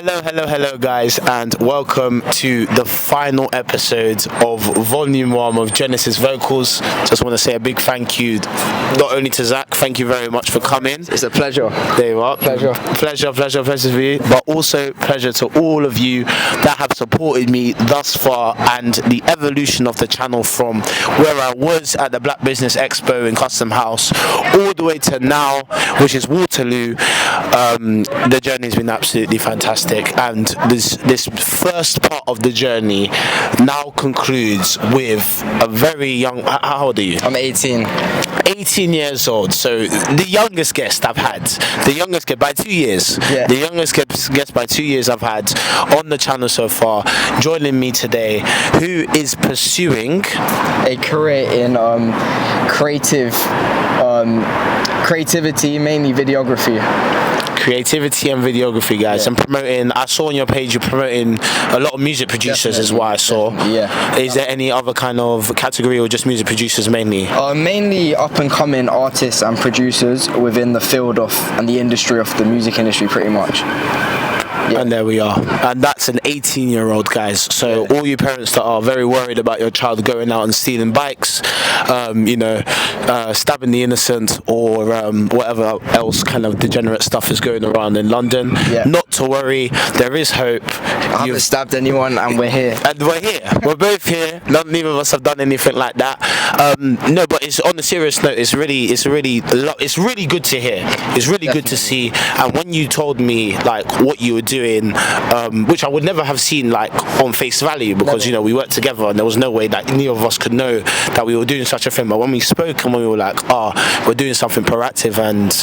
Hello, guys, and welcome to the final episode of Volume 1 of Genesis Vocals. Just want to say a big thank you, not only to Zach, thank you very much for coming. It's a pleasure. There you are. Pleasure For you, but also pleasure to all of you that have supported me thus far and the evolution of the channel from where I was at the Black Business Expo in Custom House all the way to now, which is Waterloo. The journey's been absolutely fantastic, and this first part of the journey now concludes with a very young. How old are you? I'm 18. 18 years old, so the youngest guest I've had, the youngest guest by 2 years, the youngest guest by 2 years I've had on the channel so far, joining me today, who is pursuing a career in creativity, mainly videography. Creativity and videography, guys, and promoting. I saw on your page you're promoting a lot of music producers. Is what I saw. Is there any other kind of category or just music producers mainly? Mainly up and coming artists and producers within the field of and the industry of the music industry, pretty much. And there we are, and that's an 18-year-old, guys. So all you parents that are very worried about your child going out and stealing bikes, stabbing the innocent, or whatever else kind of degenerate stuff is going around in London, not to worry, there is hope. I haven't stabbed anyone, and we're here. And we're here. We're both here. Neither of us have done anything like that. No, but it's on a serious note. It's really good to hear. It's really good to see. And when you told me like what you were doing, which I would never have seen like on face value, because we worked together and there was no way that any of us could know that we were doing such a thing. But when we spoke and when we were like, we're doing something proactive, and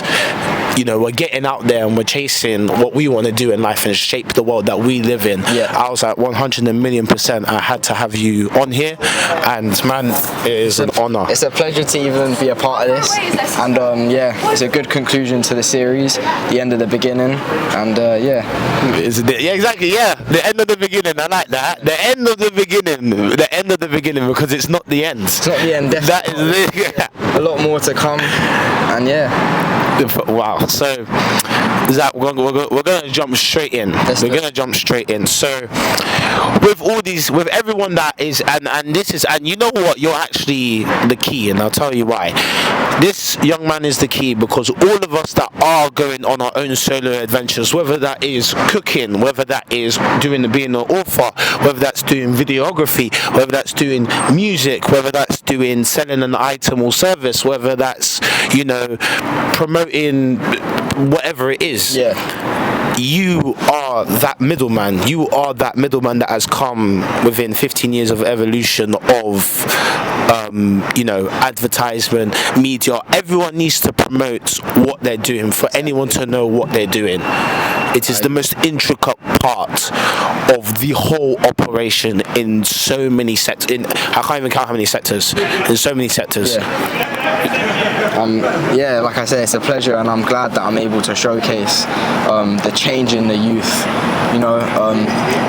we're getting out there and we're chasing what we want to do in life and shape the world that we live in, I was like 100,000,000% I had to have you on here, and man, it is an honor. It's a pleasure to even be a part of this, and it's a good conclusion to the series, the end of the beginning, and exactly, the end of the beginning. I like that. The end of the beginning, because it's not the end. It's not the end, definitely. That is a lot more to come, and wow. So Zach, we're gonna jump straight in. So with everyone that is, and you know what, you're actually the key, and I'll tell you why. This young man is the key, because all of us that are going on our own solo adventures, whether that is cooking, whether that is being an author, whether that's doing videography, whether that's doing music, whether that's doing selling an item or service, whether that's promoting whatever it is, you are that middleman. You are that middleman that has come within 15 years of evolution of advertisement, media. Everyone needs to promote what they're doing for anyone to know what they're doing. It is the most intricate part of the whole operation in so many sectors. I can't even count how many sectors. In so many sectors. Like I said, it's a pleasure, and I'm glad that I'm able to showcase the change in the youth.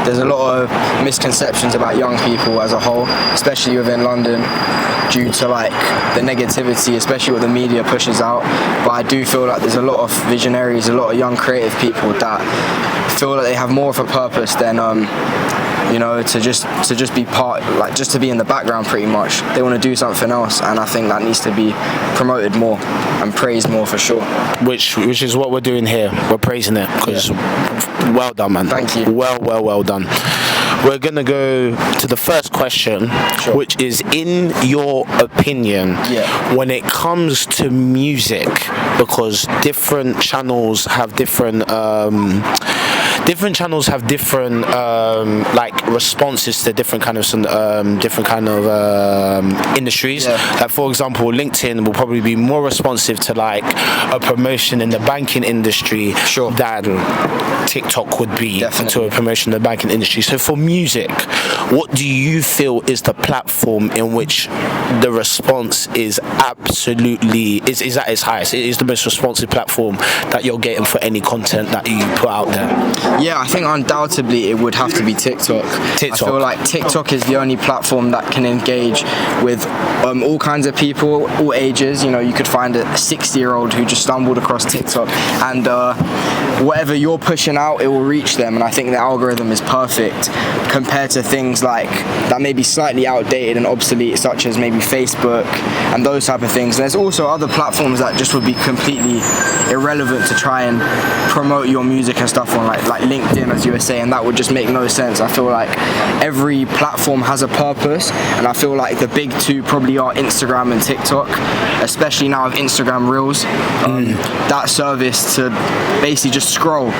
There's a lot of misconceptions about young people as a whole, especially within London, due to like the negativity, especially what the media pushes out. But I do feel like there's a lot of visionaries, a lot of young creative people that feel that they have more of a purpose than to just be part, like just to be in the background pretty much. They want to do something else, and I think that needs to be promoted more and praised more for sure. Which is what we're doing here. We're praising it, because well done, man. Thank you. Well done. We're gonna go to the first question, which is, in your opinion, when it comes to music, because different channels have different responses to different kind of industries. Like for example, LinkedIn will probably be more responsive to like a promotion in the banking industry than TikTok would be to a promotion in the banking industry. So for music, what do you feel is the platform in which the response is absolutely is at its highest? It is the most responsive platform that you're getting for any content that you put out there. Yeah, I think undoubtedly it would have to be TikTok. I feel like TikTok is the only platform that can engage with all kinds of people, all ages. You know, you could find a 60-year-old who just stumbled across TikTok, and whatever you're pushing out, it will reach them. And I think the algorithm is perfect compared to things like that may be slightly outdated and obsolete, such as maybe Facebook and those type of things. And there's also other platforms that just would be completely irrelevant to try and promote your music and stuff on, like LinkedIn, as you were saying. That would just make no sense. I feel like every platform has a purpose, and I feel like the big two probably are Instagram and TikTok, especially now with Instagram Reels. That service to basically just scroll.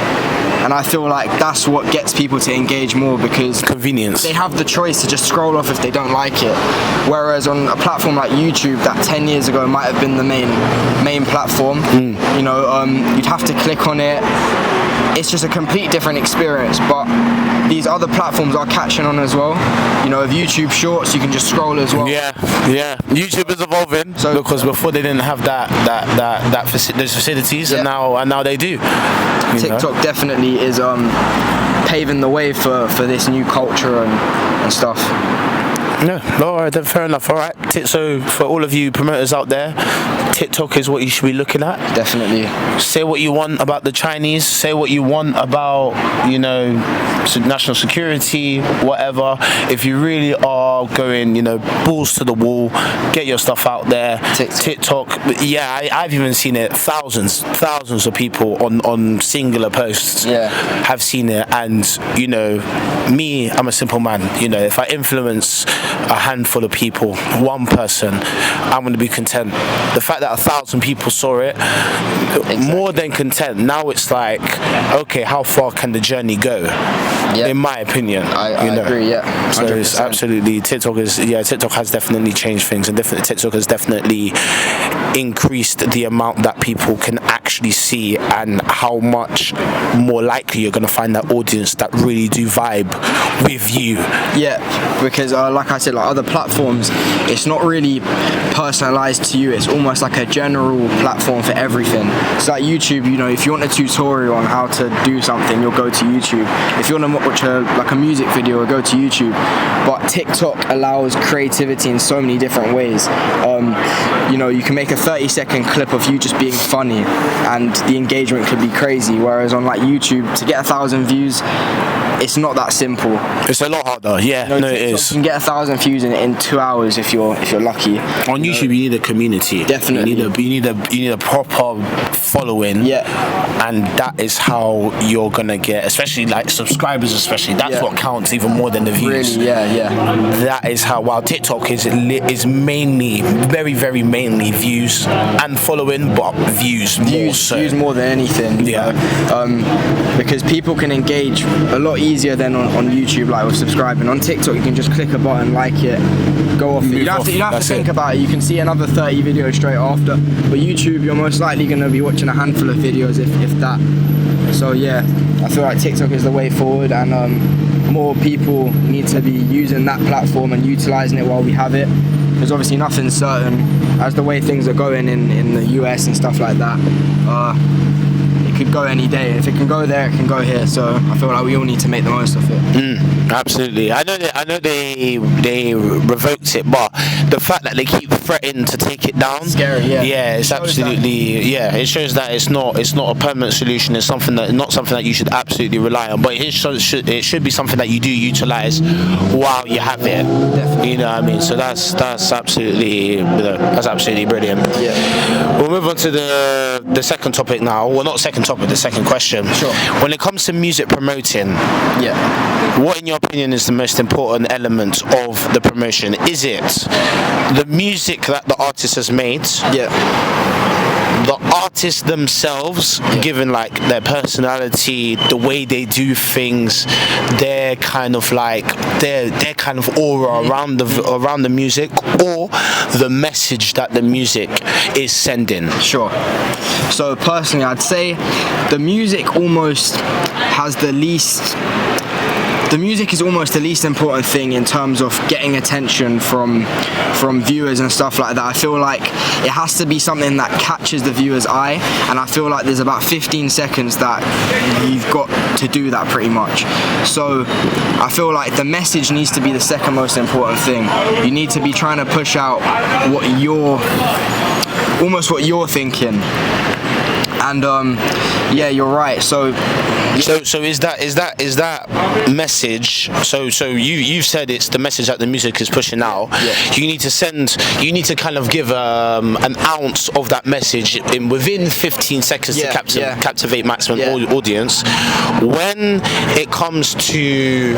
And I feel like that's what gets people to engage more, because convenience. They have the choice to just scroll off if they don't like it. Whereas on a platform like YouTube, that 10 years ago might have been the main platform, you know, you'd have to click on it. It's just a complete different experience, but these other platforms are catching on as well. You know, with YouTube Shorts, you can just scroll as well. Yeah. YouTube is evolving, because before they didn't have those facilities, and now they do. TikTok definitely is paving the way for this new culture and stuff. No, all right, then fair enough. All right, so for all of you promoters out there, TikTok is what you should be looking at. Definitely. Say what you want about the Chinese. Say what you want about, you know, national security, whatever. If you really are going, you know, balls to the wall, get your stuff out there. TikTok. Yeah, I've even seen it. Thousands of people on singular posts have seen it, and you know, me, I'm a simple man. You know, if I influence a handful of people, one person, I'm going to be content. The fact that 1,000 people saw it, more than content. Now it's like, okay, how far can the journey go? In my opinion, I agree. Yeah, so it's absolutely TikTok has definitely changed things, and TikTok has definitely increased the amount that people can actually see, and how much more likely you're going to find that audience that really do vibe with you. Yeah, because like I said, like other platforms, it's not really personalized to you. It's almost like a general platform for everything. So like YouTube, you know, if you want a tutorial on how to do something, you'll go to YouTube. If you want to watch a music video, go to YouTube. But TikTok allows creativity in so many different ways. You know, you can make a 30-second clip of you just being funny, and the engagement could be crazy. Whereas on like YouTube, to get 1,000 views, it's not that simple. It's a lot harder. Yeah, you know, it is. You can get 1,000 views in 2 hours if you're lucky. On YouTube, you need a community. Definitely. You need a proper following. Yeah. And that is how you're gonna get, especially like subscribers, especially. That's what counts even more than the views. Really, yeah. That is how. While TikTok is mainly, very, very mainly views and following, but views more so. Views more than anything. Yeah. Because people can engage a lot easier than on YouTube, like with subscribing. On TikTok, you can just click a button, like it, go off it. You don't have to think about it. You can see another 30 videos straight after. But YouTube, you're most likely going to be watching a handful of videos, if that. So yeah, I feel like TikTok is the way forward, and more people need to be using that platform and utilizing it while we have it. Because obviously nothing's certain. As the way things are going in the US and stuff like that, it could go any day. If it can go there, it can go here. So I feel like we all need to make the most of it. Absolutely. I know they revoked it, but the fact that they keep threatening to take it down, scary. Yeah, it's absolutely it shows that it's not a permanent solution. It's not something that you should absolutely rely on, but it should be something that you do utilize while you have it. Definitely. You know what I mean? So that's absolutely brilliant. Yeah. We'll move on to the second topic now. Well, not second topic, the second question. Sure. When it comes to music promoting, yeah, what in your opinion is the most important element of the promotion? Is it the music that the artist has made? Yeah. The artists themselves, given like their personality, the way they do things, their kind of aura around the music, or the message that the music is sending? Sure. So personally, I'd say the music almost has the least the music is almost the least important thing in terms of getting attention from viewers and stuff like that. I feel like it has to be something that catches the viewer's eye, and I feel like there's about 15 seconds that you've got to do that pretty much. So I feel like the message needs to be the second most important thing. You need to be trying to push out what you're thinking. And yeah, you're right. So is that message? So you said it's the message that the music is pushing out. Yeah. You need to kind of give an ounce of that message within 15 seconds to captivate maximum audience. When it comes to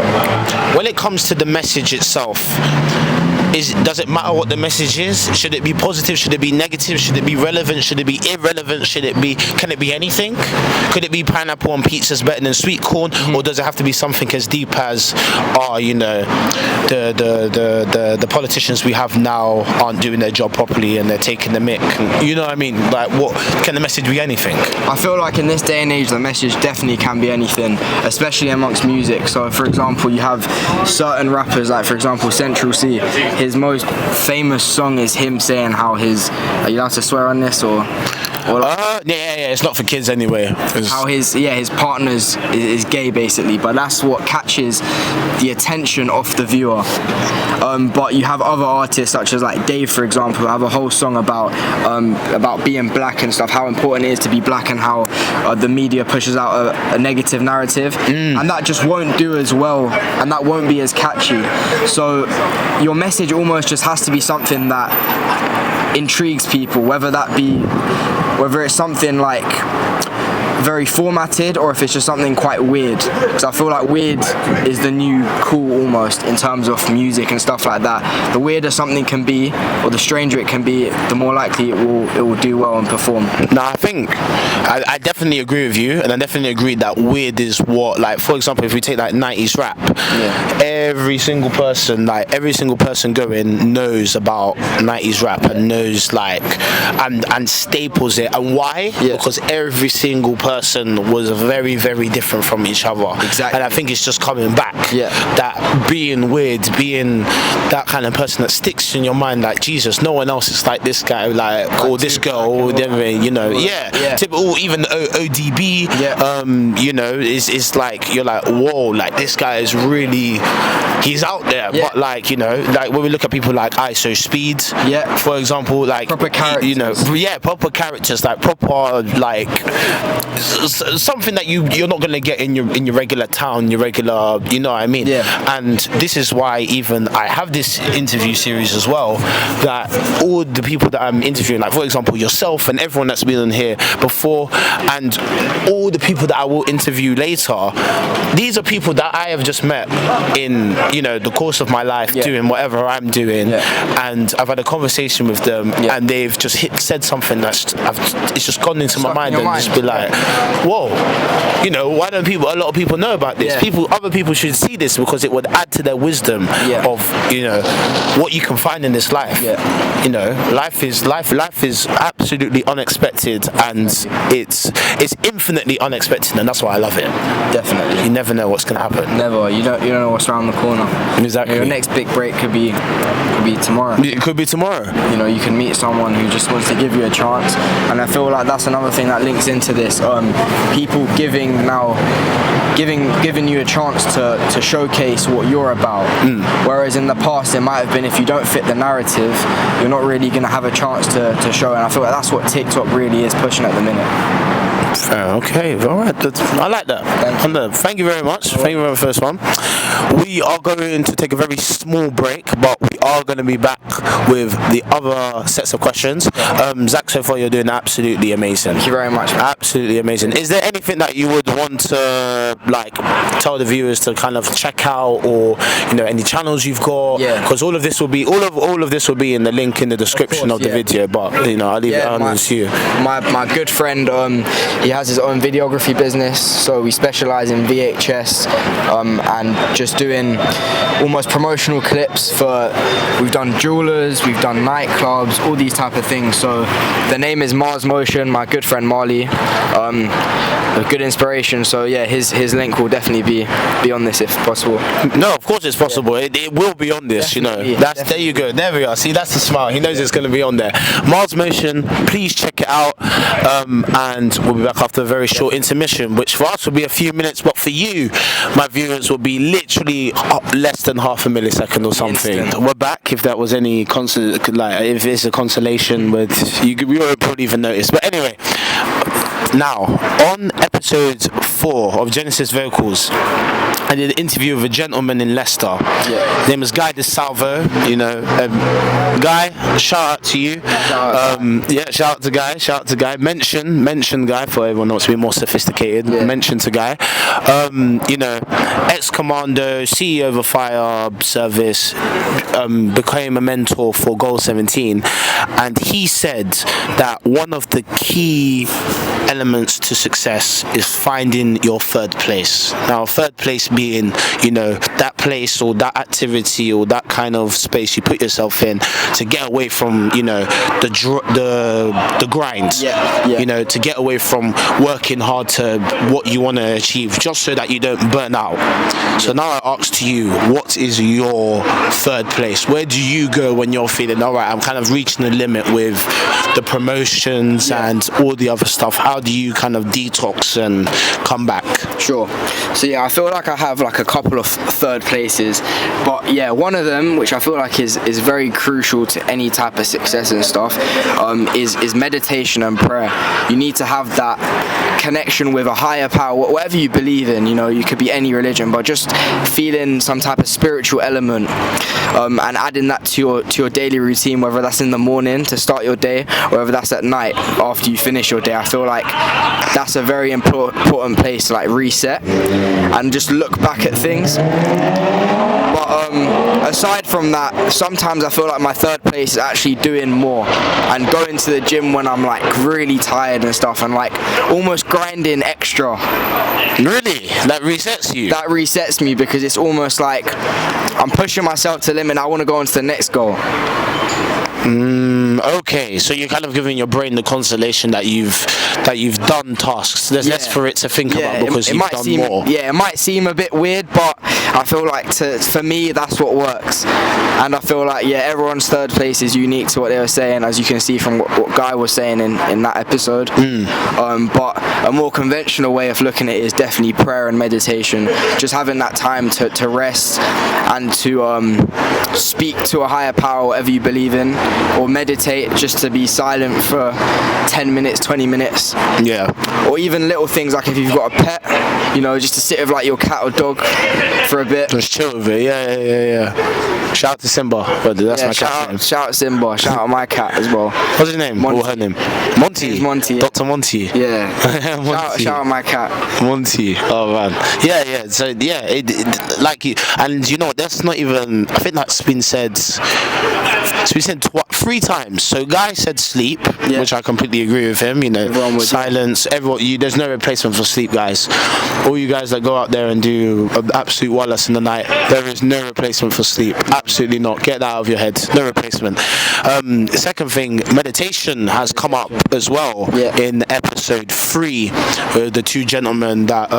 the message itself, does it matter what the message is? Should it be positive? Should it be negative? Should it be relevant? Should it be irrelevant? Can it be anything? Could it be pineapple on pizza is better than sweet corn? Or does it have to be something as deep as, the politicians we have now aren't doing their job properly and they're taking the mick? You know what I mean? Like, what can the message be? Anything? I feel like in this day and age, the message definitely can be anything, especially amongst music. So, for example, you have certain rappers, like for example Central C. His most famous song is him saying how his. Are you allowed to swear on this or? Yeah, it's not for kids anyway. How his partner is gay basically, but that's what catches the attention of the viewer. But you have other artists such as like Dave, for example, who have a whole song about being black and stuff, how important it is to be black, and how the media pushes out a negative narrative, and that just won't do as well, and that won't be as catchy. So your message almost just has to be something that intrigues people, whether it's something like very formatted or if it's just something quite weird, because I feel like weird is the new cool almost in terms of music and stuff like that. The weirder something can be, or the stranger it can be, the more likely it will do well and perform. No, I think I definitely agree with you, and I definitely agree that weird is what, like, for example, if we take like 90s rap, every single person going knows about 90s rap and knows like and staples it. And why? Because every single person was very, very different from each other. Exactly. And I think it's just coming back. That being weird, being that kind of person that sticks in your mind, like, Jesus, no one else is like this guy, like, or this girl, or typical, even ODB, is like, you're like, whoa, like, this guy is really, he's out there. But like, like when we look at people like ISO Speed, for example, like proper characters. Proper characters, like proper, like something that you're not gonna get in your regular town, your regular, you know what I mean? And this is why even I have this interview series as well, that all the people that I'm interviewing, like for example yourself and everyone that's been on here before, and all the people that I will interview later, these are people that I have just met in the course of my life, doing whatever I'm doing, and I've had a conversation with them, and they've just said something it's just gone into my mind, and just be like, whoa, why don't a lot of people know about this? Other people should see this, because it would add to their wisdom of what you can find in this life. Life is absolutely unexpected, and it's infinitely unexpected, and that's why I love it. Definitely. You never know what's gonna happen. Never. You don't know what's around the corner. Exactly. Your next big break could be tomorrow. It could be tomorrow. You can meet someone who just wants to give you a chance, and I feel like that's another thing that links into this. People giving you a chance to showcase what you're about. Whereas in the past it might have been, if you don't fit the narrative, you're not really going to have a chance to show, and I feel like that's what TikTok really is pushing at the minute. Okay, all right. I like that. Thank you very much. Thank you for the first one. We are going to take a very small break, but we are going to be back with the other sets of questions. Zach, so far you're doing absolutely amazing. Thank you very much. Absolutely amazing. Is there anything that you would want to tell the viewers to kind of check out, or any channels you've got? Because all of this will be in the link in the description of the video. But I'll leave it on to you. My good friend, he has his own videography business, so we specialize in VHS and just doing almost promotional clips for we've done jewelers, we've done nightclubs, all these type of things. So the name is Mars Motion. My good friend Marley, a good inspiration. So yeah, his link will definitely be on this if possible. No, of course it's possible. It will be on this, Definitely, There you go. There we are. See, that's the smile. He knows it's going to be on there. Mars Motion, please check it out. And we'll be back after a very short intermission, which for us will be a few minutes, but for you, my viewers, will be literally less than half a millisecond or something. Instant. We're back. If that was any if it's a consolation, with you won't probably even notice. But anyway. Now, on episode 4 of Genesis Vocals, I did an interview with a gentleman in Leicester. His name is Guy DeSalvo. Guy, shout out to you. Shout out to Guy. Mention Guy for everyone else to be more sophisticated. Mention to Guy. Ex-commando, CEO of a fire service, became a mentor for Goal 17, and he said that one of the key elements to success is finding your third place. Now, third place being, that place or that activity or that kind of space you put yourself in to get away from, the grind. To get away from working hard to what you want to achieve, just so that you don't burn out. So now I ask to you, what is your third place? Where do you go when you're feeling, all right, I'm kind of reaching the limit with the promotions and all the other stuff? How do you kind of detox and come back? Sure. So yeah, I feel like I have like a couple of third places, but yeah, one of them, which I feel like is very crucial to any type of success and stuff, is meditation and prayer. You need to have that connection with a higher power, whatever you believe in. You could be any religion, but just feeling some type of spiritual element, and adding that to your daily routine, whether that's in the morning to start your day, or whether that's at night after you finish your day. I feel like that's a very important place to like reset and just look back at things. But aside from that, sometimes I feel like my third place is actually doing more and going to the gym when I'm like really tired and stuff, and like almost grinding extra. Really? That resets you? That resets me, because it's almost like I'm pushing myself to the limit. I want to go on to the next goal. Okay, so you're kind of giving your brain the consolation that you've done tasks. There's less for it to think about because you've done more. Yeah, it might seem a bit weird, but I feel like for me that's what works. And I feel like everyone's third place is unique to what they were saying, as you can see from what Guy was saying in that episode. But a more conventional way of looking at it is definitely prayer and meditation. Just having that time to rest and to speak to a higher power, whatever you believe in, or meditate, just to be silent for 10 minutes, 20 minutes. Or even little things like if you've got a pet, just to sit with like your cat or dog for a bit. Just chill with it. Yeah. Shout out to Simba, but that's my cat's name. Shout out Simba. Shout out my cat as well. What's his name? Monty. Or her name? Monty. It's Monty. Yeah. Dr. Monty. Yeah. Monty. Shout out my cat. Monty. Oh man. Yeah. So like you, and that's not even. I think that's been said. It's been said 3 times. So Guy said sleep, which I completely agree with him. Silence. There's no replacement for sleep, guys. All you guys that go out there and do absolute wallace in the night, there is no replacement for sleep. Absolutely not. Get that out of your head. No replacement. Second thing, meditation has come up as well in episode 3. The 2 gentlemen that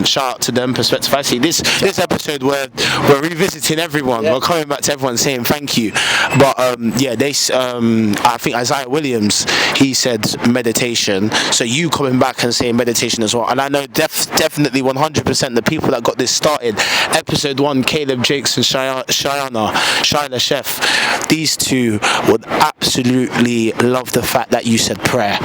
shout out to them. Perspective. I see this episode where we're revisiting everyone. We're coming back to everyone saying thank you. But I think Isaiah Williams, he said meditation. So you coming back and saying meditation as well. And I know definitely 100% the people that got this started. Episode 1, Caleb Jakes and Shyla Chef. These 2 would absolutely love the fact that you said prayer.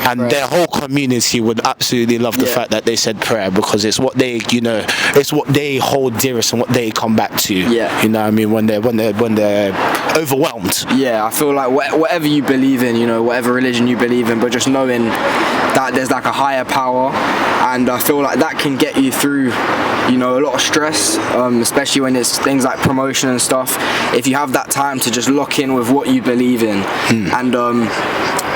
And their whole community would absolutely love the fact that they said prayer, because it's what they, it's what they hold dearest and what they come back to. You know what I mean? When they're overwhelmed. Yeah, I feel like whatever you believe in, whatever religion you believe in, but just knowing that there's like a higher power, and I feel like that can get you through, a lot of stress, especially when it's things like promotion and stuff. If you have that time to just lock in with what you believe in, and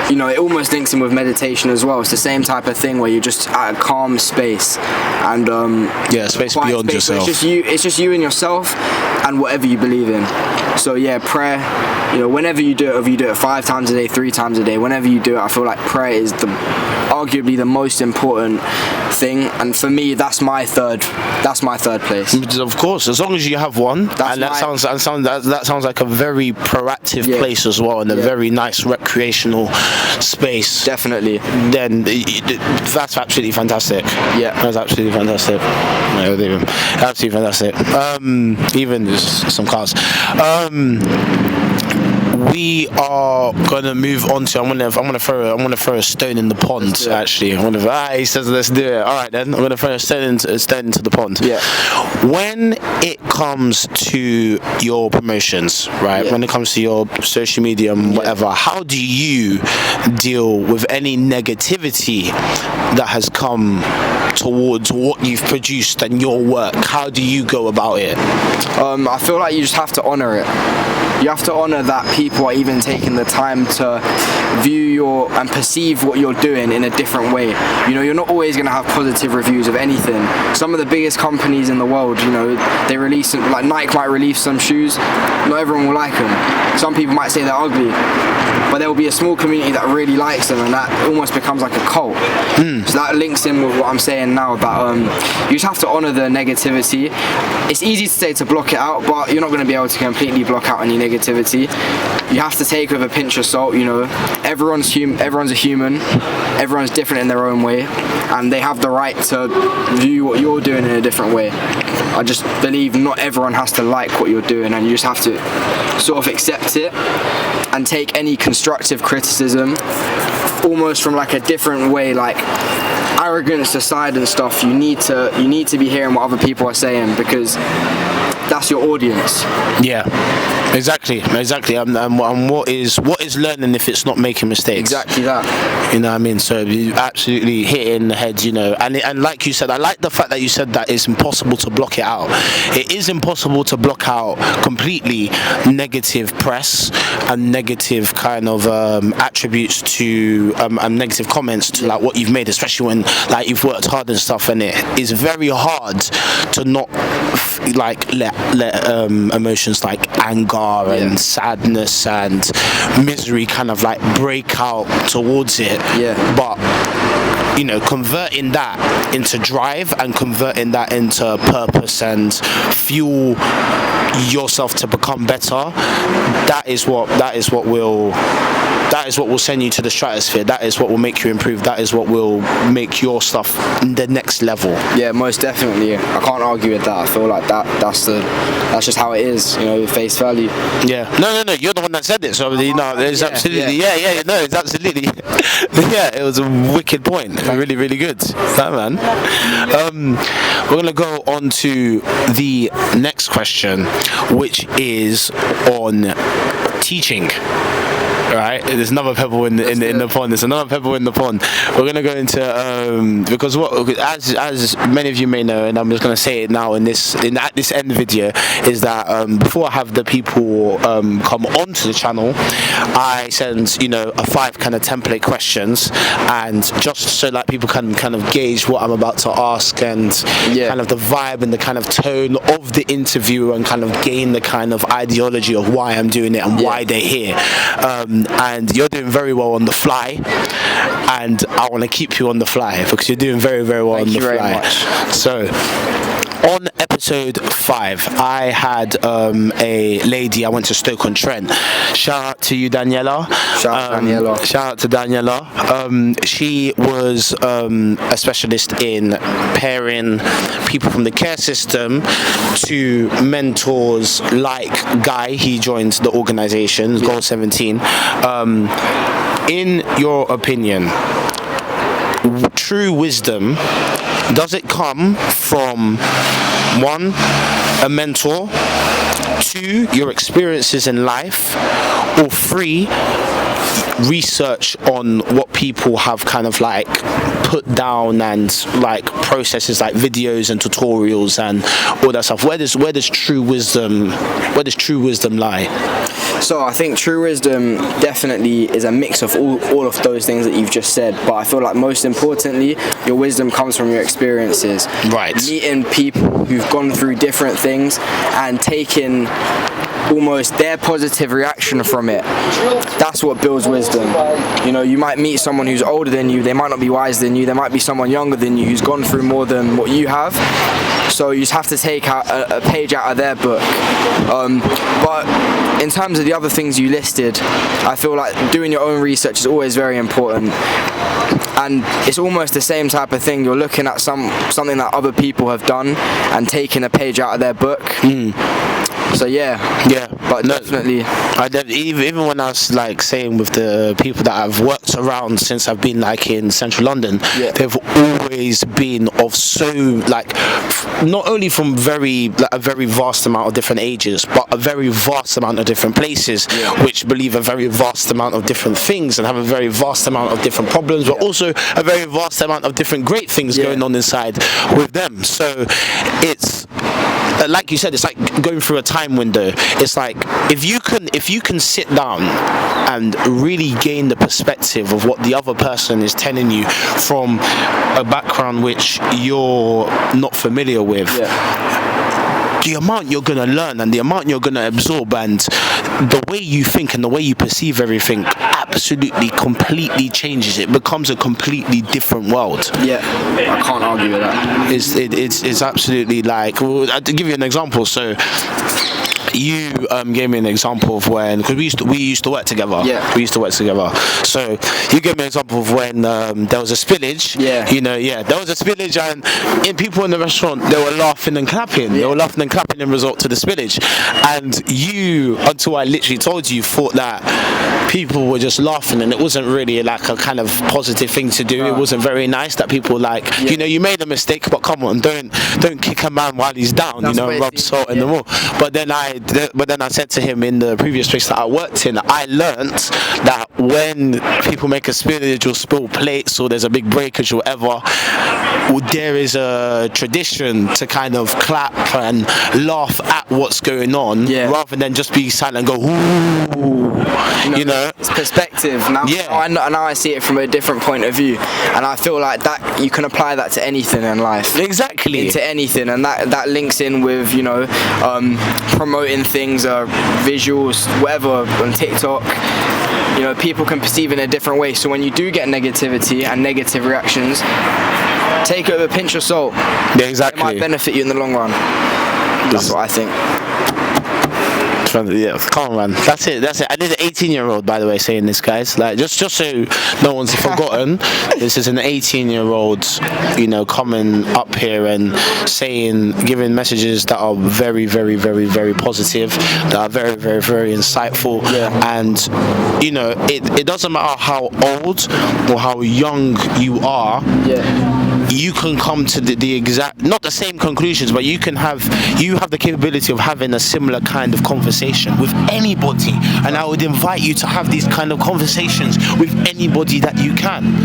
it almost links in with meditation as well. It's the same type of thing where you're just at a calm space, and space beyond yourself. It's just you and yourself and whatever you believe in. So yeah, prayer, you know, whenever you do it, if you do it 5 times a day, 3 times a day, whenever you do it, I feel like prayer is arguably the most important thing, and for me that's my third place. Of course, as long as you have one, and that sounds like a very proactive place as well, and a very nice recreational space. Definitely. Then that's absolutely fantastic. Yeah, that's absolutely fantastic. Absolutely fantastic. Even there's some cars. We are gonna move on to. I'm gonna throw a stone in the pond. Actually, he says let's do it. All right then. I'm gonna throw a stone into the pond. Yeah. When it comes to your promotions, right? Yeah. When it comes to your social media and whatever, how do you deal with any negativity that has come towards what you've produced and your work? How do you go about it? I feel like you just have to honor it. You have to honor that people are even taking the time to view and perceive what you're doing in a different way. You know, you're not always going to have positive reviews of anything. Some of the biggest companies in the world, you know, they release like Nike might release some shoes. Not everyone will like them. Some people might say they're ugly, but there will be a small community that really likes them, and that almost becomes like a cult. So that links in with what I'm saying now about you just have to honor the negativity. It's easy to say to block it out, but you're not going to be able to completely block out any negativity. You have to take it with a pinch of salt. You know, everyone's a human, everyone's different in their own way, and they have the right to view what you're doing in a different way. I just believe not everyone has to like what you're doing, and you just have to sort of accept it and take any constructive criticism almost from like a different way, like arrogance aside and stuff. You need to be hearing what other people are saying, because that's your audience. Yeah, exactly. And what is learning if it's not making mistakes? Exactly that. You know what I mean? So you absolutely hit it in the head, you know. And like you said, I like the fact that you said that it's impossible to block it out. It is impossible to block out completely negative press and negative kind of attributes to and negative comments to like what you've made, especially when like you've worked hard and stuff, and it is very hard to not like let emotions like anger and sadness and misery kind of like break out towards it. But you know, converting that into drive and converting that into purpose and fuel yourself to become better, that is what will send you to the stratosphere. That is what will make you improve. That is what will make your stuff the next level. Yeah, most definitely. I can't argue with that. I feel like that's just how it is, you know, face value. Yeah. No, you're the one that said it, so you know, it's absolutely no, it's absolutely yeah, it was a wicked point. Really, really good. That man. We're gonna go on to the next question, which is on teaching. Right, there's another pebble in the pond. There's another pebble in the pond. We're gonna go into because as many of you may know, and I'm just gonna say it now at this end video, is that before I have the people come onto the channel, I send, you know, a 5 kind of template questions, and just so that people can kind of gauge what I'm about to ask and kind of the vibe and the kind of tone of the interview, and kind of gain the kind of ideology of why I'm doing it and why they're here. And you're doing very well on the fly, and I want to keep you on the fly because you're doing very, very well on the fly. Thank you very much. So on episode 5, I had a lady. I went to Stoke-on-Trent. Shout out to you, Daniela. Shout out to Daniela. She was a specialist in pairing people from the care system to mentors like Guy. He joined the organisation, Goal 17. In your opinion, true wisdom, does it come from 1, a mentor, 2, your experiences in life, or 3, research on what people have kind of like put down, and like processes like videos and tutorials and all that stuff? Where does true wisdom lie? So I think true wisdom definitely is a mix of all of those things that you've just said, but I feel like most importantly, your wisdom comes from your experiences. Right. Meeting people who've gone through different things and taking almost their positive reaction from it, that's what builds wisdom. You know, you might meet someone who's older than you, they might not be wiser than you, there might be someone younger than you who's gone through more than what you have. So you just have to take out a page out of their book. But in terms of the other things you listed, I feel like doing your own research is always very important. And it's almost the same type of thing. You're looking at something that other people have done and taking a page out of their book. So yeah, but no, definitely. Even when I was like saying with the people that I've worked around since I've been like in central London, they've always been of so like not only from a very vast amount of different ages, but a very vast amount of different places, which believe a very vast amount of different things and have a very vast amount of different problems, but also a very vast amount of different great things going on inside with them. So it's like you said, it's like going through a time window. It's like if you can sit down and really gain the perspective of what the other person is telling you from a background which you're not familiar with, the amount you're going to learn and the amount you're going to absorb and the way you think and the way you perceive everything absolutely completely changes. It becomes a completely different world. I can't argue with that. It's absolutely like, well, to give you an example, so you gave me an example of when, because we used to work together. We used to work together. So you gave me an example of when there was a spillage. You know, there was a spillage, and people in the restaurant, they were laughing and clapping. They were laughing and clapping in result to the spillage. And you, until I literally told you, thought that people were just laughing, and it wasn't really like a kind of positive thing to do. It wasn't very nice that people like, you know, you made a mistake, but come on, don't kick a man while he's down. That's, you know, rub salt in the wound. But then I said to him in the previous place that I worked in, I learnt that when people make a spillage or spill plates or there's a big breakage or whatever, there is a tradition to kind of clap and laugh at what's going on, rather than just be silent and go, ooh, you know. It's perspective. Now I see it from a different point of view, and I feel like that you can apply that to anything in life. Exactly. Into anything, and that links in with, you know, promoting things, visuals, whatever, on TikTok. You know, people can perceive in a different way. So when you do get negativity and negative reactions, take it with a pinch of salt. Exactly. It might benefit you in the long run. That's what I think. Yeah, come on, man. That's it. I did an 18-year-old, by the way, saying this, guys. Like, just so no one's forgotten, this is an 18-year-old, you know, coming up here and giving messages that are very, very, very, very positive, that are very, very, very insightful. And, you know, it doesn't matter how old or how young you are. You can come to the exact, not the same conclusions, but you have the capability of having a similar kind of conversation with anybody, and I would invite you to have these kind of conversations with anybody that you can.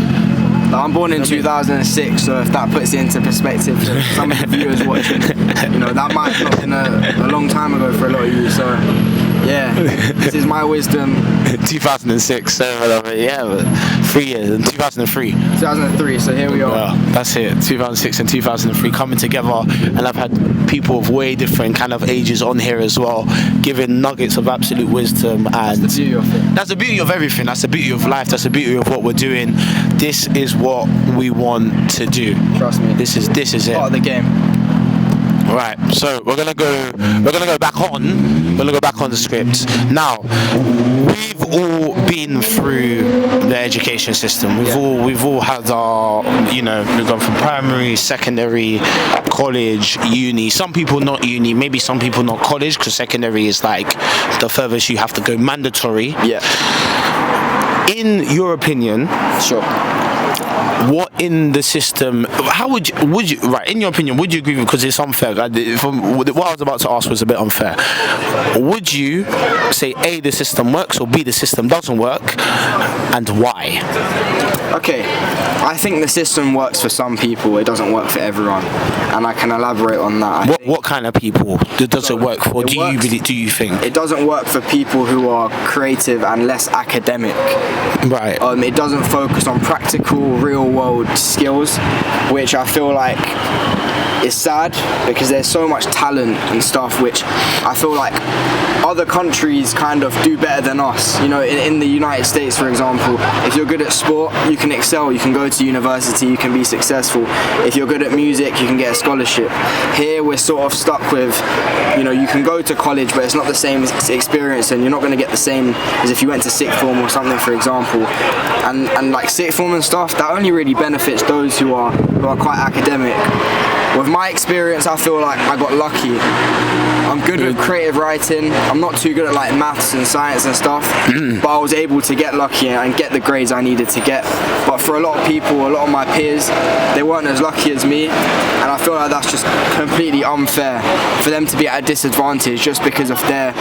I'm born in 2006, so if that puts it into perspective to some of the viewers watching, you know, that might have not been a long time ago for a lot of you, so yeah, this is my wisdom. 2006, so but 3 years, in 2003. 2003, so here we are. Well, that's it, 2006 and 2003 coming together, and I've had people of way different kind of ages on here as well, giving nuggets of absolute wisdom, and that's the beauty of it. That's the beauty of everything, that's the beauty of life, that's the beauty of what we're doing. This is what we want to do. Trust me. This is it. Part of the game. Right, so we're gonna go back on the script. Now, we've all been through the education system. We've all had our, you know, we've gone from primary, secondary, college, uni. Some people not uni, maybe some people not college, because secondary is like the furthest you have to go, mandatory. In your opinion, what in the system, how would you right, in your opinion, would you agree with, because it's unfair, from what I was about to ask was a bit unfair, would you say A, the system works, or B, the system doesn't work, and why? Okay, I think the system works for some people, it doesn't work for everyone, and I can elaborate on that. What kind of people does it work for? Do you think? It doesn't work for people who are creative and less academic. Right. It doesn't focus on practical, real world skills, which I feel like it's sad because there's so much talent and stuff which I feel like other countries kind of do better than us. You know, in the United States, for example, if you're good at sport, you can excel, you can go to university, you can be successful. If you're good at music, you can get a scholarship. Here we're sort of stuck with, you know, you can go to college but it's not the same experience, and you're not going to get the same as if you went to sixth form or something, for example. And like sixth form and stuff, that only really benefits those who are quite academic. With my experience, I feel like I got lucky. I'm good with creative writing. I'm not too good at like maths and science and stuff, but I was able to get lucky and get the grades I needed to get. But for a lot of people, a lot of my peers, they weren't as lucky as me, and I feel like that's just completely unfair for them to be at a disadvantage just because of their.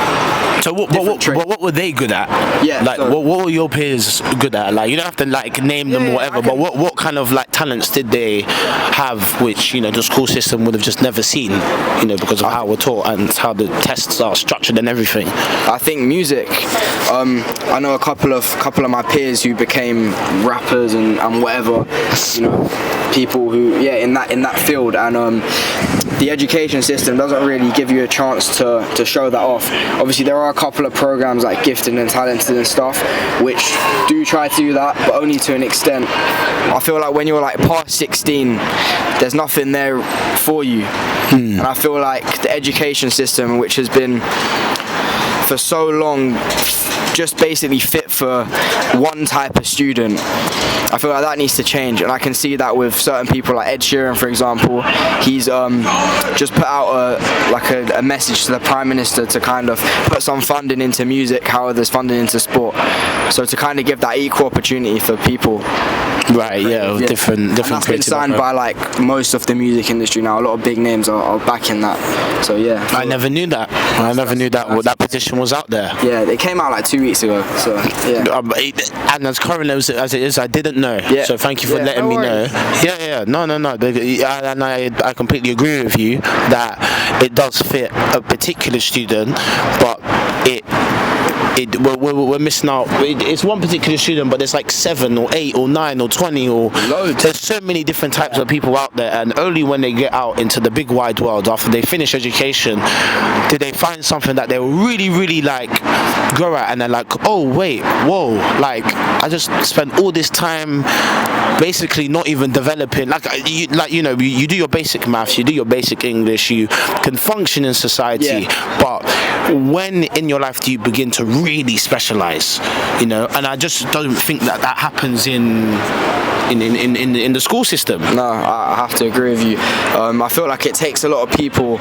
So what were they good at? Yeah. Like what were your peers good at? Like you don't have to like name them or whatever, but what kind of like talents did they have which, you know, the school system would have just never seen, you know, because of how we're taught and how the tests are structured and everything? I think music. I know a couple of my peers who became rappers and whatever, you know, people who in that field, and the education system doesn't really give you a chance to show that off. Obviously there are a couple of programs like Gifted and Talented and stuff which do try to do that, but only to an extent. I feel like when you're like past 16, there's nothing there for you. And I feel like the education system, which has been for so long just basically fit for one type of student, I feel like that needs to change. And I can see that with certain people like Ed Sheeran, for example. He's just put out a message to the Prime Minister to kind of put some funding into music, how there's funding into sport, so to kind of give that equal opportunity for people. Right, different. That's been signed by like most of the music industry now. A lot of big names are backing that. So yeah. I never knew that. I never knew that that petition was out there. Yeah, it came out like 2 weeks ago. So yeah. And as current as it is, I didn't know. Yeah. So thank you for letting me know. Yeah. No. And I completely agree with you that it does fit a particular student, but we're missing out. It's one particular student, but there's like 7 or 8 or 9 or 20 or loads. There's so many different types of people out there, and only when they get out into the big wide world after they finish education do they find something that they really, really like grow at, and they're like, oh wait, whoa, like I just spent all this time basically not even developing. You know, you do your basic maths, you do your basic English, you can function in society, but when in your life do you begin to really specialize, you know? And I just don't think that happens in the school system. No, I have to agree with you. I feel like it takes a lot of people,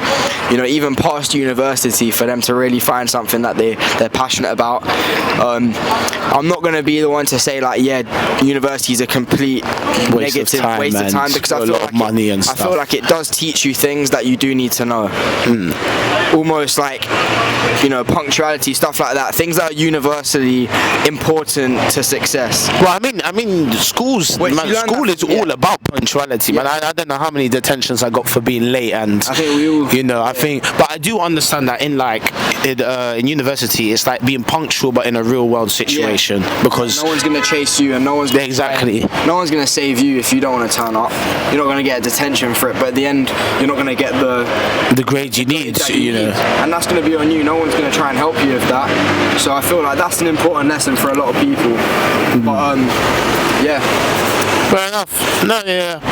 you know, even past university, for them to really find something that they're passionate about. I'm not going to be the one to say like, university is a complete waste of time, because I feel like money and stuff. I feel like it does teach you things that you do need to know. Almost like, you know, punctuality, stuff like that, things that are universally important to success. Well, I mean, school is all about punctuality, man. I don't know how many detentions I got for being late, and I think we all, you know, but I do understand that in university, it's like being punctual, but in a real world situation, because no one's gonna chase you, and no one's gonna save you if you don't want to turn up. You're not gonna get a detention for it, but at the end, you're not gonna get the grades you need, you know. And that's gonna be on you. No one's gonna try and help you with that. So I feel like that's an important lesson for a lot of people. But Fair enough. No,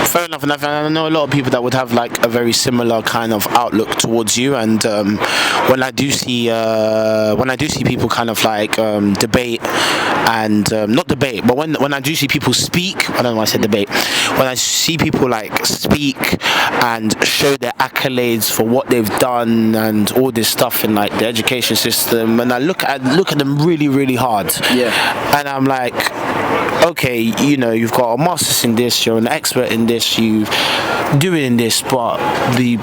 fair enough. And I know a lot of people that would have like a very similar kind of outlook towards you. And when I do see people kind of like debate and not debate, but when I do see people speak, I don't know why I said debate. When I see people like speak and show their accolades for what they've done and all this stuff in like the education system, and I look at them really, really hard. Yeah. And I'm like, okay, you know, you've got a master's in this, you're an expert in this, you doing this, but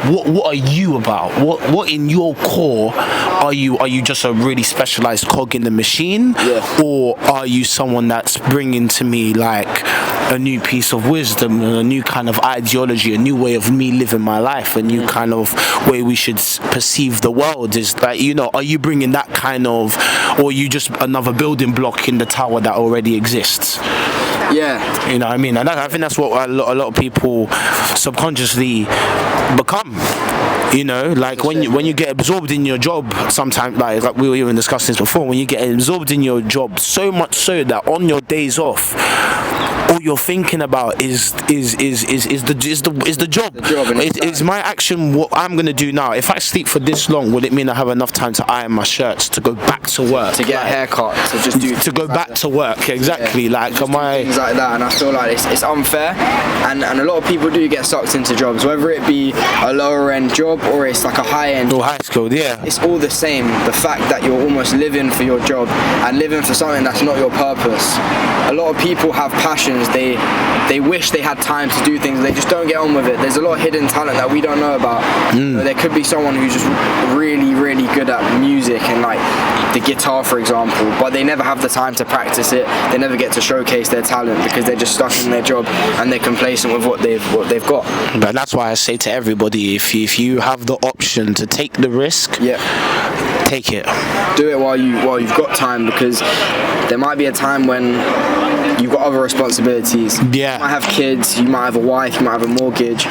what are you about? What in your core are you just a really specialized cog in the machine? Yeah. Or are you someone that's bringing to me like a new piece of wisdom, a new kind of ideology, a new way of me living my life, a new kind of way we should perceive the world? Is like, you know, are you bringing that kind of, or are you just another building block in the tower that already exists? Yeah. You know what I mean? And I think that's what a lot of people subconsciously become. You know, like when you get absorbed in your job, sometimes like we were even discussing this before, when you get absorbed in your job so much so that on your days off, all you're thinking about is the job. Is my action what I'm gonna do now? If I sleep for this long, will it mean I have enough time to iron my shirts, to go back to work, to get a haircut, to just do to go back to work? Exactly. Like things like that, and I feel like it's unfair, and a lot of people do get sucked into jobs, whether it be a lower end job or it's like a high end or high school. Yeah, it's all the same. The fact that you're almost living for your job and living for something that's not your purpose. A lot of people have passions. They wish they had time to do things. They just don't get on with it. There's a lot of hidden talent that we don't know about. You know, there could be someone who's just really good at music and like the guitar, for example, but they never have the time to practice it. They never get to showcase their talent because they're just stuck in their job and they're complacent with what they've got. But that's why I say to everybody, if you have the option to take the risk, take it. Do it while you've got time, because there might be a time when you've got other responsibilities. Yeah. You might have kids, you might have a wife, you might have a mortgage.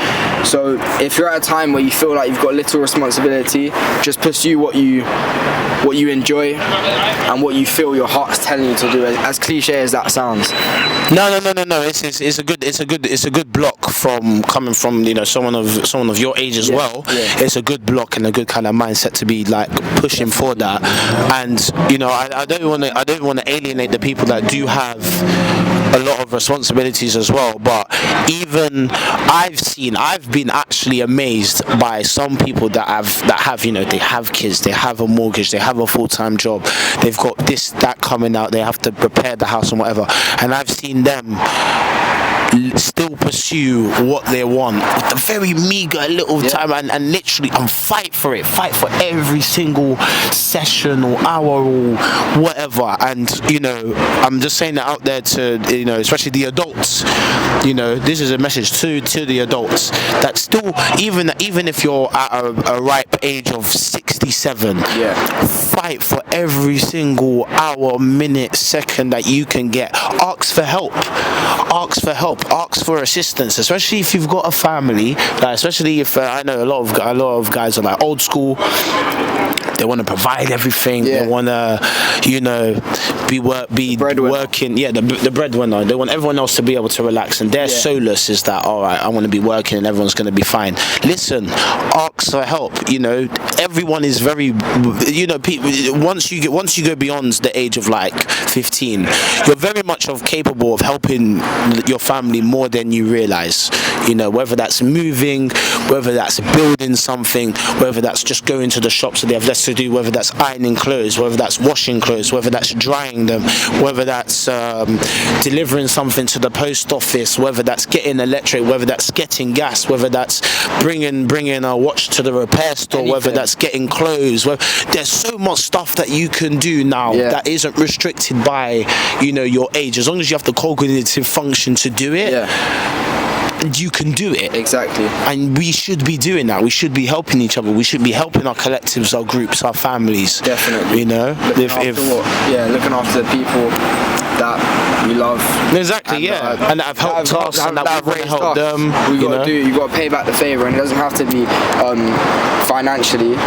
So if you're at a time where you feel like you've got little responsibility, just pursue what you enjoy and what you feel your heart's telling you to do. As cliche as that sounds. No. It's a good block from coming from, you know, someone of your age as well. Yeah. It's a good block and a good kind of mindset to be like pushing for that. And you know, I don't want to alienate the people that do have a lot of responsibilities as well, but even I've been actually amazed by some people that have you know, they have kids, they have a mortgage, they have a full-time job, they've got this, that coming out, they have to prepare the house and whatever, and I've seen them still pursue what they want with a very meager little time and literally fight for every single session or hour or whatever. And you know, I'm just saying that out there to, you know, especially the adults. You know, this is a message to the adults that still, even if you're at a ripe age of 67, fight for every single hour, minute, second that you can get. Ask for help, ask for assistance, especially if you've got a family, like, especially if I know a lot of guys are like old school. They want to provide everything. They want to, you know, be working. Yeah, the breadwinner. They want everyone else to be able to relax, and their solace is that, all right, I want to be working and everyone's going to be fine. Listen, ask for help. You know, everyone is very, you know, people. Once you go beyond the age of like 15, you're very much capable of helping your family more than you realize. You know, whether that's moving, whether that's building something, whether that's just going to the shops so they have less to do, whether that's ironing clothes, whether that's washing clothes, whether that's drying them, whether that's delivering something to the post office, whether that's getting electric, whether that's getting gas, whether that's bringing a watch to the repair store, whether that's getting clothes. There's so much stuff that you can do now that isn't restricted by, you know, your age. As long as you have the cognitive function to do it, you can do it. Exactly. And we should be doing that. We should be helping each other. We should be helping our collectives, our groups, our families. Definitely. You know, looking after the people that we love. Exactly. And that have helped us, and that we've helped them. You got to pay back the favor, and it doesn't have to be financially.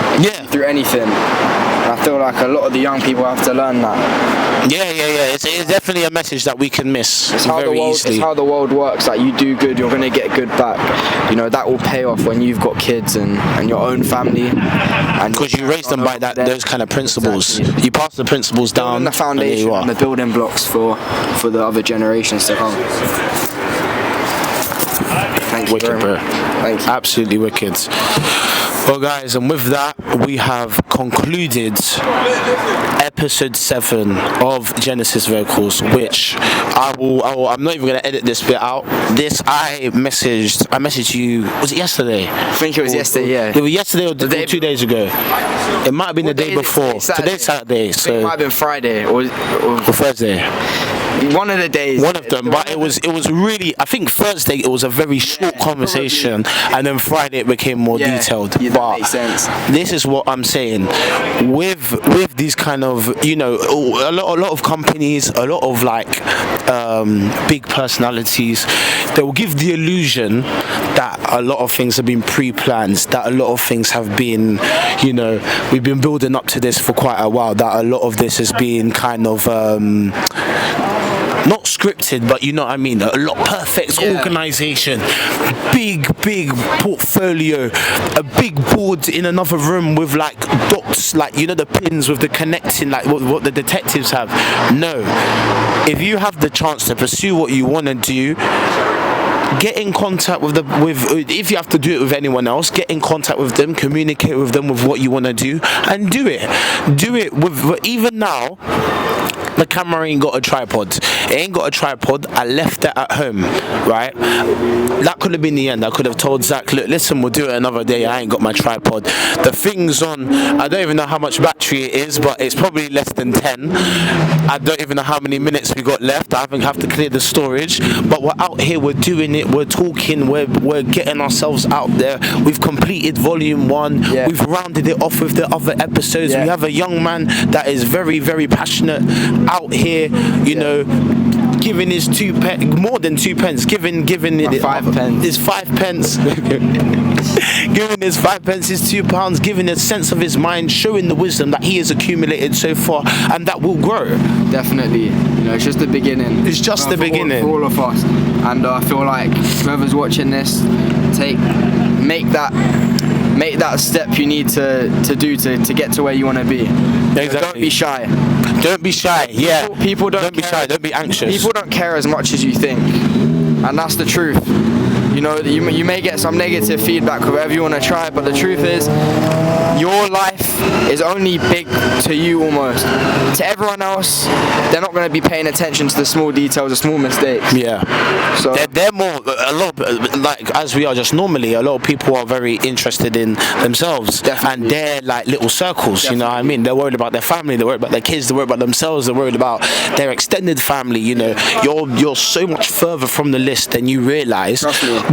Through anything. And I feel like a lot of the young people have to learn that. It's definitely a message that we can miss very easily. It's how the world works. Like, you do good, you're going to get good back. You know, that will pay off when you've got kids and your own family. Because you raise them by those kind of principles. Exactly. You pass the principles down. The foundation and the building blocks for the other generations to come. Thank you. Wicked, bro. Thank you. Absolutely wicked. Well, guys, and with that, we have concluded episode 7 of Genesis Vocals, which I'm not even going to edit this bit out. I messaged you, was it yesterday? I think it was yesterday, It was yesterday or 2 days ago. It might have been the day before. Today's Saturday. So it might have been Friday or Thursday. One of the days. One of them, but it was really. I think Thursday it was a very short conversation, and then Friday it became more detailed. Yeah, that makes sense. This is what I'm saying. With these kind of, a lot of companies, a lot of like big personalities, they will give the illusion that a lot of things have been pre-planned, that a lot of things have been, we've been building up to this for quite a while, that a lot of this has been kind of not scripted, but you know what I mean, a lot perfect organization, big portfolio, a big board in another room with like dots, like the pins with the connecting, like what the detectives have. No, if you have the chance to pursue what you want to do, get in contact with if you have to do it with anyone else, get in contact with them, communicate with them with what you want to do, and do it with, even now. The camera ain't got a tripod. It ain't got a tripod. I left it at home, right? That could have been the end. I could have told Zach, look, listen, we'll do it another day. I ain't got my tripod. The thing's on. I don't even know how much battery it is, but it's probably less than 10. I don't even know how many minutes we got left. I have to clear the storage. But we're out here. We're doing it. We're talking. We're getting ourselves out there. We've completed volume 1. Yeah. We've rounded it off with the other episodes. Yeah. We have a young man that is very, very passionate out here, giving his more than 2 pence, giving it 5 pence. His 5 pence, giving his 5 pence, his £2, giving a sense of his mind, showing the wisdom that he has accumulated so far, and that will grow. Definitely, it's just the beginning. It's just the beginning for all of us, and I feel like whoever's watching this, make that step you need to do to get to where you want to be. Exactly. Don't be shy. Don't be shy. Yeah. People don't be shy. Don't be anxious. People don't care as much as you think, and that's the truth. You may get some negative feedback with whatever you want to try, but the truth is, your life is only big to you almost. To everyone else, they're not going to be paying attention to the small details, the small mistakes. Yeah. So they're more, a lot of, like, as we are just normally, a lot of people are very interested in themselves. Definitely. And they're like little circles. Definitely. You know what I mean? They're worried about their family, they're worried about their kids, they're worried about themselves, they're worried about their extended family. You're so much further from the list than you realize.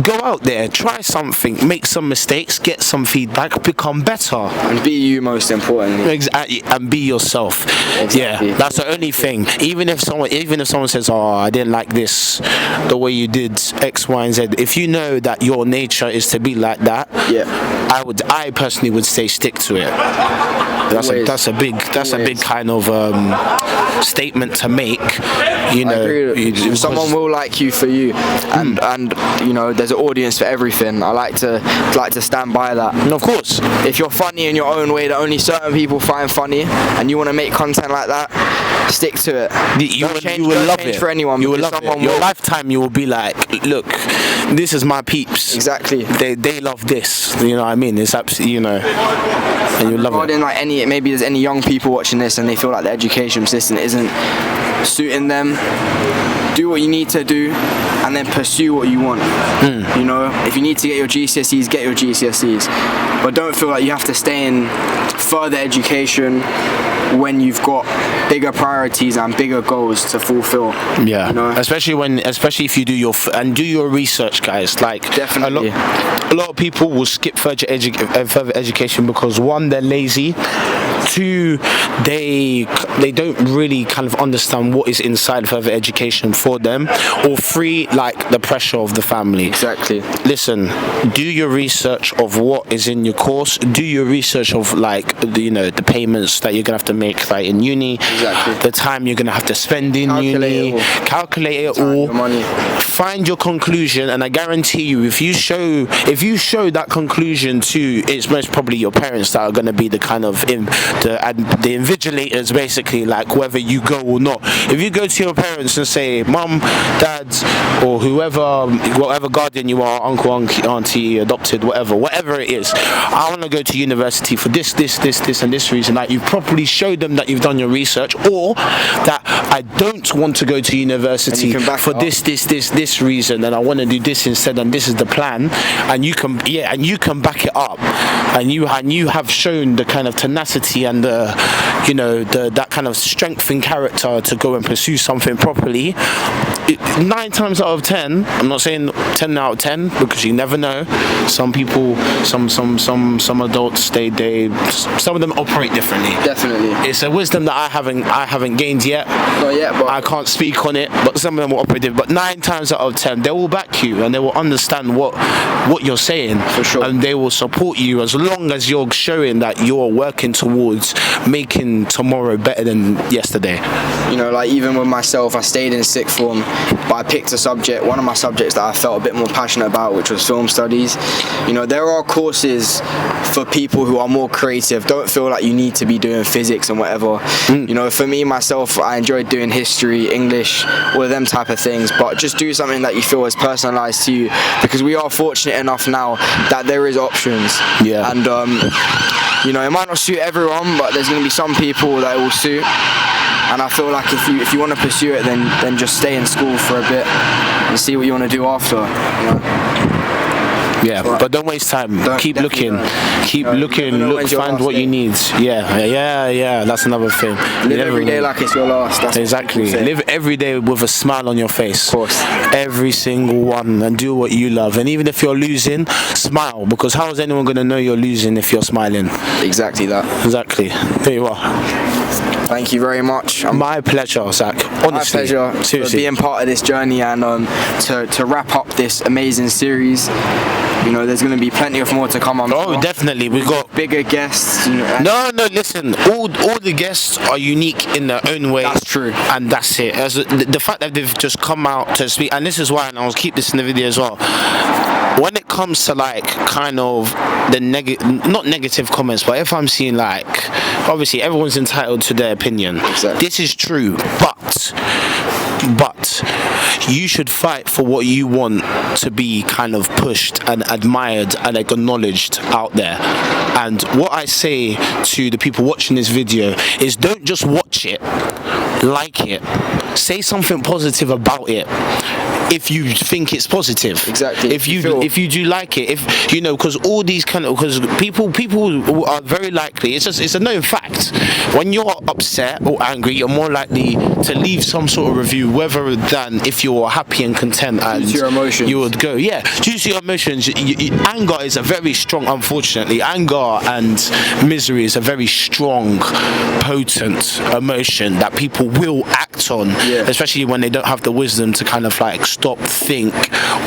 Go out there, try something, make some mistakes, get some feedback, become better, and be you, most importantly. Exactly, and be yourself. Exactly. Yeah, that's the only thing. Even if someone says, "Oh, I didn't like this, the way you did X, Y, and Z," if you know that your nature is to be like that, I personally would say stick to it. That's a big kind of statement to make. Someone will like you for you, and there's an audience for everything. I like to stand by that. And of course, if you're funny in your own way that only certain people find funny, and you want to make content like that, stick to it. You will love it for anyone. You will love it. Your lifetime, you will be like, look, this is my peeps. Exactly. They love this. You know what I mean? It's absolutely, and you love it. Maybe there's any young people watching this and they feel like the education system isn't suiting them. Do what you need to do, and then pursue what you want. If you need to get your GCSEs, get your GCSEs, but don't feel like you have to stay in further education when you've got bigger priorities and bigger goals to fulfill. Yeah, especially if you do your research, guys. Like, definitely, a lot of people will skip further education because, one, they're lazy. 2, they don't really kind of understand what is inside further education for them, or 3, like the pressure of the family. Exactly. Listen, do your research of what is in your course. Do your research of the payments that you're gonna have to make like in uni. Exactly. The time you're gonna have to spend in uni. Calculate it all. Find your conclusion, and I guarantee you, if you show that conclusion to, it's most probably your parents that are gonna be the kind of the invigilators, basically, like whether you go or not. If you go to your parents and say, "Mum, Dad, or whatever guardian you are, uncle, auntie, adopted, whatever it is, I want to go to university for this, and this reason," like you've properly showed them that you've done your research, or that I don't want to go to university for this reason, and I want to do this instead, and this is the plan, and you can back it up, and you have shown the kind of tenacity and that kind of strength in character to go and pursue something properly. 9 times out of 10, I'm not saying 10 out of 10 because you never know. Some people, some adults, they some of them operate differently. Definitely. It's a wisdom that I haven't gained yet. Not yet, but I can't speak on it. But some of them will operate different. But 9 times out of 10, they will back you and they will understand what you're saying. For sure. And they will support you as long as you're showing that you're working towards making tomorrow better than yesterday. Like even with myself, I stayed in sixth form, but I picked one of my subjects that I felt a bit more passionate about, which was film studies. There are courses for people who are more creative. Don't feel like you need to be doing physics and whatever. For me, myself, I enjoyed doing history, English, all of them type of things, but just do something that you feel is personalized to you, because we are fortunate enough now that there is options. Yeah. And it might not suit everyone, but there's going to be some people that it will suit. And I feel like if you want to pursue it, then just stay in school for a bit and see what you want to do after. Yeah, but don't waste time. Keep looking. Keep looking. Look, find what you need. Yeah. That's another thing. Live every day like it's your last. That's exactly. Live every day with a smile on your face. Of course. Every single one, and do what you love. And even if you're losing, smile, because how is anyone going to know you're losing if you're smiling? Exactly that. Exactly. There you are. Thank you very much. My pleasure, Zach. Honestly, my pleasure. Seriously. For being part of this journey and to wrap up this amazing series. There's going to be plenty of more to come on. Oh, definitely. We've got bigger guests. No, listen. All the guests are unique in their own way. That's true. And that's it. As the fact that they've just come out to speak, and this is why, and I'll keep this in the video as well. When it comes to like kind of the not negative comments, but if I'm seeing like, obviously everyone's entitled to their opinion. Exactly. This is true, but you should fight for what you want to be kind of pushed and admired and acknowledged out there. And what I say to the people watching this video is, don't just watch it, like it, say something positive about it if you think it's positive. Exactly. If you do like it, because all these because people are very likely, it's a known fact, when you're upset or angry, you're more likely to leave some sort of review, rather than if you're happy and content and your emotions. You would go, due to your emotions. Anger is a very strong, unfortunately, anger and misery is a very strong, potent emotion that people will act on, especially when they don't have the wisdom to kind of like stop, think,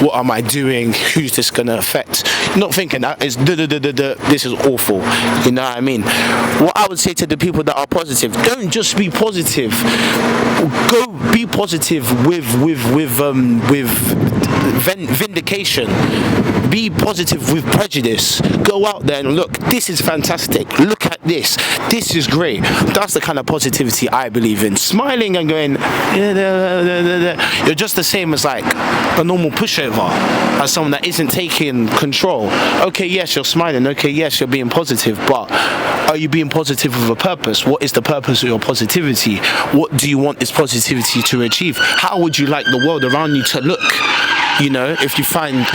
what am I doing, who's this gonna affect, not thinking that is this is awful, you know what I mean. What I would say to the people that are positive, don't just be positive, go be positive with vindication, be positive with prejudice, go out there and look, this is fantastic, look at this is great. That's the kind of positivity I believe in. Smiling and going you're just the same as like a normal pushover, as someone that isn't taking control. Okay, yes, you're smiling, okay, yes, you're being positive, but are you being positive with a purpose? What is the purpose of your positivity? What do you want this positivity to achieve? How would you like the world around you to look? If you find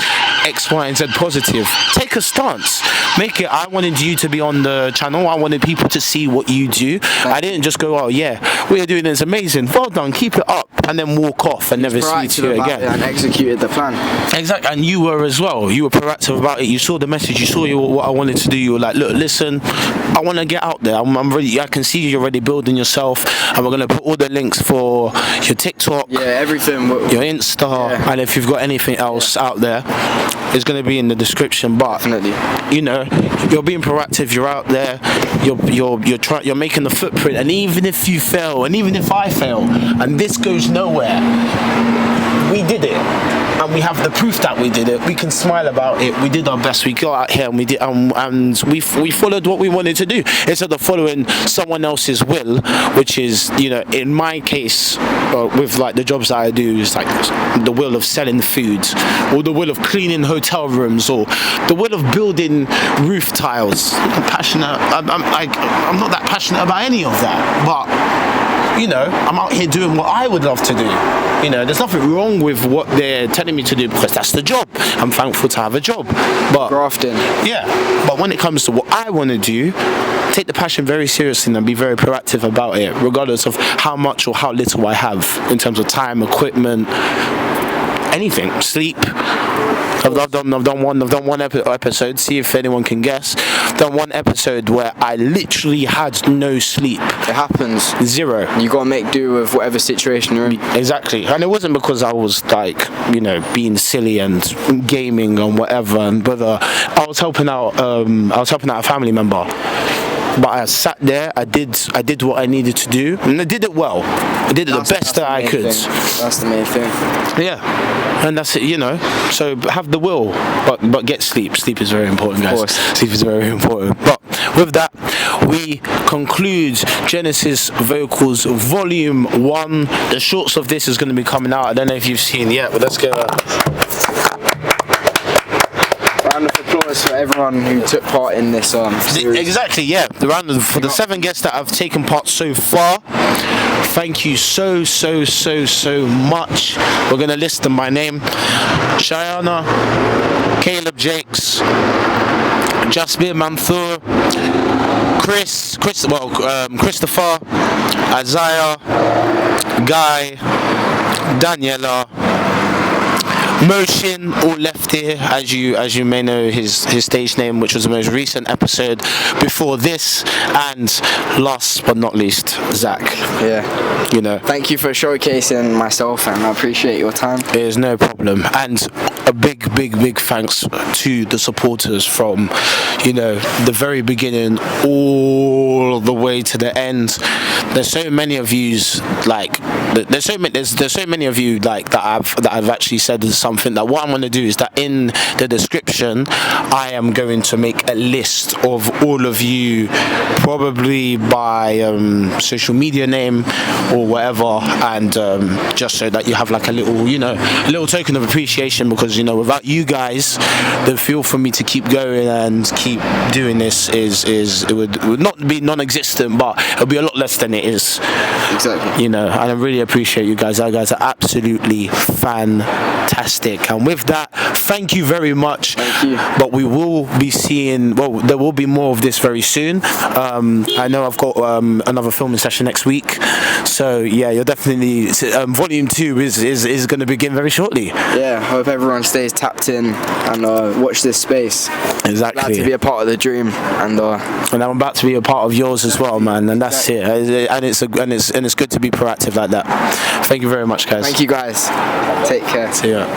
X, Y, and Z positive, take a stance. Make it, I wanted you to be on the channel, I wanted people to see what you do. I didn't just go, oh yeah, what you're doing is amazing, well done, keep it up, and then walk off and never speak to you again. And executed the plan. Exactly, and you were as well. You were proactive about it. You saw the message, you saw what I wanted to do. You were like, look, listen, I want to get out there. I'm ready. I can see you're already building yourself, and we're going to put all the links for your TikTok, everything, your Insta, and if you've got anything else out there, it's going to be in the description. But definitely, you're being proactive, you're out there, you're making the footprint, and even if you fail, and even if I fail, and this goes nowhere, we did it, and we have the proof that we did it. We can smile about it. We did our best. We got out here and we did, and we followed what we wanted to do instead of following someone else's will, which is, in my case, with like the jobs that I do, is like the will of selling food, or the will of cleaning hotel rooms, or the will of building roof tiles. I'm not that passionate about any of that, but you know, I'm out here doing what I would love to do. You know, there's nothing wrong with what they're telling me to do because that's the job. I'm thankful to have a job. But Grafting. yeah, but when it comes to what I want to do, take the passion very seriously and be very proactive about it, regardless of how much or how little I have in terms of time, equipment, anything, sleep. I've done one episode. See if anyone can guess. Done one episode where I literally had no sleep. It happens. Zero. You gotta make do with whatever situation you're in. Exactly, and it wasn't because I was like, you know, being silly and gaming and whatever. And whether I was helping out a family member. But I sat there, I did what I needed to do, and I did it well. I did it the best that I could. That's the main thing. Yeah, and that's it, you know. So have the will, but get sleep. Sleep is very important, guys. Of course. Sleep is very important. But with that, we conclude Genesis Vocals Volume 1. The shorts of this is going to be coming out. I don't know if you've seen yet, but let's go. Round of applause for everyone who took part in this series. Exactly, yeah. For the 7 guests that have taken part so far, thank you so much. We're gonna list them by name: Shayana, Caleb Jakes, Jasmine Manthur, Christopher, Isaiah, Guy, Daniela, Motion, all left here, as you may know his stage name, which was the most recent episode before this, and last but not least, Zach. Yeah. You know. Thank you for showcasing myself, and I appreciate your time. There's no problem, and a big thanks to the supporters from, you know, the very beginning all the way to the end. There's so many of you like there's so many of you like that I've actually said something that what I'm going to do is that in the description I am going to make a list of all of you, probably by social media name or whatever, and just so that you have like a little token of appreciation, because you know, without you guys, the feel for me to keep going and keep doing this it would not be non-existent, but it'll be a lot less than it is. Exactly. You know, and I really appreciate you guys. You guys are absolutely fantastic. And with that, thank you very much. Thank you. But we will be seeing, well, there will be more of this very soon. I know I've got another filming session next week. So yeah, you're definitely, volume 2 is going to begin very shortly. Yeah, hope everyone stays tapped in and watch this space. Exactly. Glad to be a part of the dream, and I'm about to be a part of yours as well, man. And that's it. And it's good to be proactive like that. Thank you very much, guys. Thank you, guys. Take care. See ya.